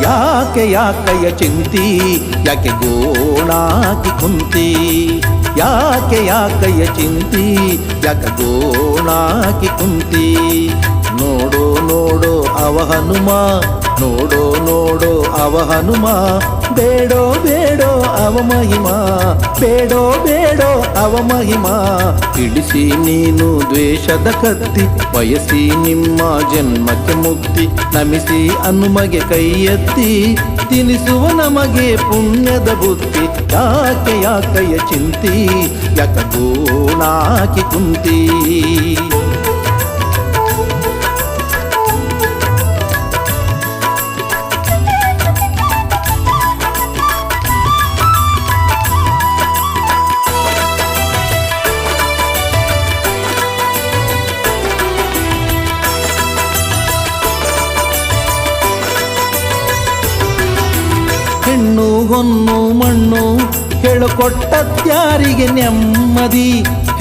ಯಾಕೆ ಯಾಕಯ್ಯ ಚಿಂತಿ, ಯಾಕೆ ಗೋಣಾಕಿ ಕುಂತಿ, ಯಾಕೆ ಯಾಕಯ್ಯ ಚಿಂತಿ, ಯಾಕೆ ಗೋಣಾಕಿ ಕುಂತಿ. ನೋಡೋ ನೋಡೋ ಅವ ಹನುಮ, ನೋಡೋ ನೋಡೋ ಅವ ಹನುಮ, ಬೇಡೋ ಬೇಡೋ ಅವ ಮಹಿಮಾ, ಬೇಡೋ ಬೇಡೋ ಅವ ಮಹಿಮಾ. ಇಳಿಸಿ ನೀನು ದ್ವೇಷದ ಕತ್ತಿ, ಬಯಸಿ ನಿಮ್ಮ ಜನ್ಮಕ್ಕೆ ಮುಕ್ತಿ, ನಮಿಸಿ ಹನುಮಗೆ ಕೈ ಎತ್ತಿ, ತಿನಿಸುವ ನಮಗೆ ಪುಣ್ಯದ ಬುದ್ಧಿ. ಯಾಕೆ ಯಾಕಯ್ಯ ಚಿಂತಿ, ಯಾಕ ಗೋಣಾಕಿ ಕುಂತಿ. ಹೆಣ್ಣು ಹೊನ್ನು ಮಣ್ಣು ಹೇಳಿಕೊಟ್ಟತ್ಯಾರಿಗೆ ನೆಮ್ಮದಿ,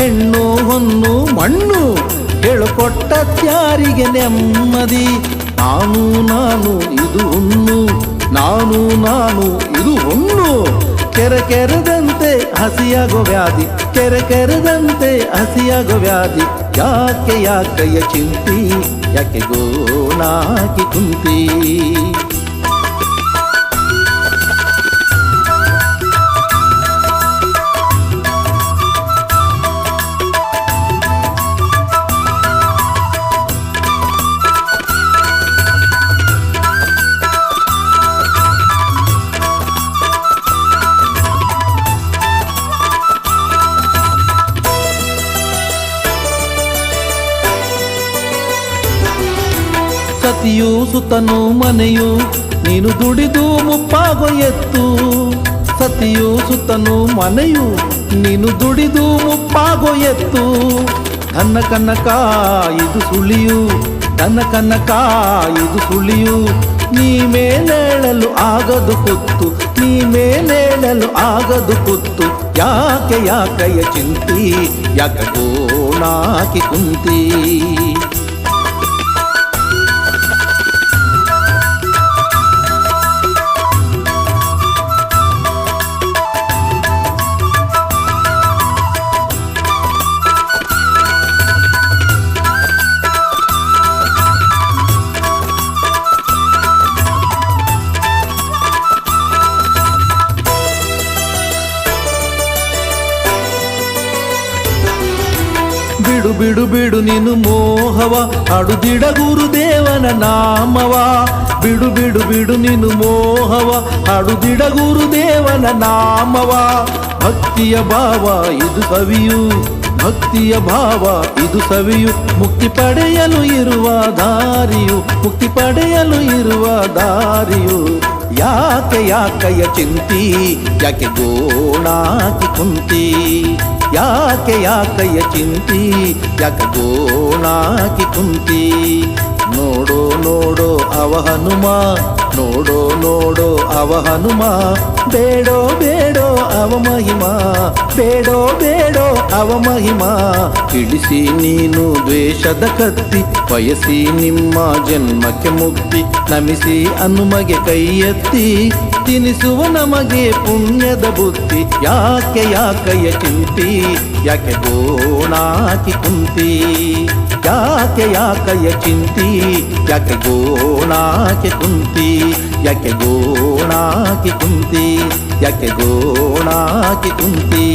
ಹೆಣ್ಣು ಹೊನ್ನು ಮಣ್ಣು ಹೇಳಿಕೊಟ್ಟತ್ಯಾರಿಗೆ ನೆಮ್ಮದಿ. ನಾನು ನಾನು ಇದು ಹುಣ್ಣು, ನಾನು ನಾನು ಇದು ಹುಣ್ಣು, ಕೆರೆ ಕೆರೆದಂತೆ ಹಸಿಯಾಗೋ ವ್ಯಾಧಿ, ಕೆರೆ ಕೆರೆದಂತೆ ಹಸಿಯಾಗೋ ವ್ಯಾಧಿ. ಯಾಕೆ ಯಾಕಯ್ಯ ಚಿಂತಿ, ಯಾಕೆ ಗೋಣಾಕಿ ಕುಂತಿ. ಸತಿಯು ಸುತನು ಮನೆಯು ನೀನು ದುಡಿದು ಮುಪ್ಪಾಗೋ ಎತ್ತು, ಸತಿಯು ಸುತನು ಮನೆಯು ನೀನು ದುಡಿದು ಮುಪ್ಪಾಗೋ ಎತ್ತು. ನನ್ನ ಕನ್ನಕ ಇದು ಸುಳಿಯು, ನನ್ನ ಕನ್ನಕ ಇದು ಸುಳಿಯು, ನೀ ಮೇಲೇಳಲು ಆಗದು ಕುತ್ತು, ನೀ ಮೇಲೇಳಲು ಆಗದು ಕುತ್ತು. ಯಾಕೆ ಯಾಕಯ್ಯ ಚಿಂತಿ, ಯಾಕ ಗೋಣಾಕಿ ಕುಂತಿ. ಬಿಡು ಬಿಡು ಬಿಡು ನೀನು ಮೋಹವ, ಹಾಡುದಿಡ ಗುರುದೇವನ ನಾಮವ. ಬಿಡು ಬಿಡು ಬಿಡು ನೀನು ಮೋಹವ, ಹಾಡುದಿಡ ಗುರುದೇವನ ನಾಮವ. ಭಕ್ತಿಯ ಭಾವ ಇದು ಸವಿಯು, ಭಕ್ತಿಯ ಭಾವ ಇದು ಸವಿಯು, ಮುಕ್ತಿ ಪಡೆಯಲು ಇರುವ ದಾರಿಯು, ಮುಕ್ತಿ ಪಡೆಯಲು ಇರುವ ದಾರಿಯು. ಯಾಕೆ ಯಾಕಯ್ಯ ಚಿಂತಿ, ಯಾಕೆ ಗೋಣಾಕಿ ಕುಂತಿ. ಯಾಕೆ ಯಾಕಯ್ಯ ಚಿಂತಿ, ಯಾಕೆ ಗೋಣಾಕಿ ಕುಂತಿ. ನೋಡೋ ನೋಡೋ ಅವ ಹನುಮ, ನೋಡೋ ನೋಡೋ ಅವ ಹನುಮ, ಬೇಡೋ ಬೇಡೋ ಅವ ಮಹಿಮಾ, ಬೇಡೋ ಬೇಡೋ ಅವ ಮಹಿಮಾ. ಇಳಿಸಿ ನೀನು ದ್ವೇಷದ ಕತ್ತಿ, ಬಯಸಿ ನಿಮ್ಮ ಜನ್ಮಕ್ಕೆ ಮುಕ್ತಿ, ನಮಿಸಿ ಹನುಮಗೆ ಕೈ ಎತ್ತಿ, ತಿನಿಸುವ ನಮಗೆ ಪುಣ್ಯದ ಬುದ್ಧಿ. ಯಾಕೆ ಯಾಕಯ್ಯ ಚಿಂತಿ, ಯಾಕೆ ಗೋಣಾಕಿ ಕುಂತಿ. ಯಾಕೆ ಯಾಕಯ್ಯ ಚಿಂತಿ, ಯಾಕೆ ಗೋಣಾಕಿ ಕುಂತಿ, ಯಾಕೆ ಗೋಣಾಕಿ ಕುಂತಿ, ಯಾಕೆ ಗೋಣಾಕಿ ಕುಂತಿ.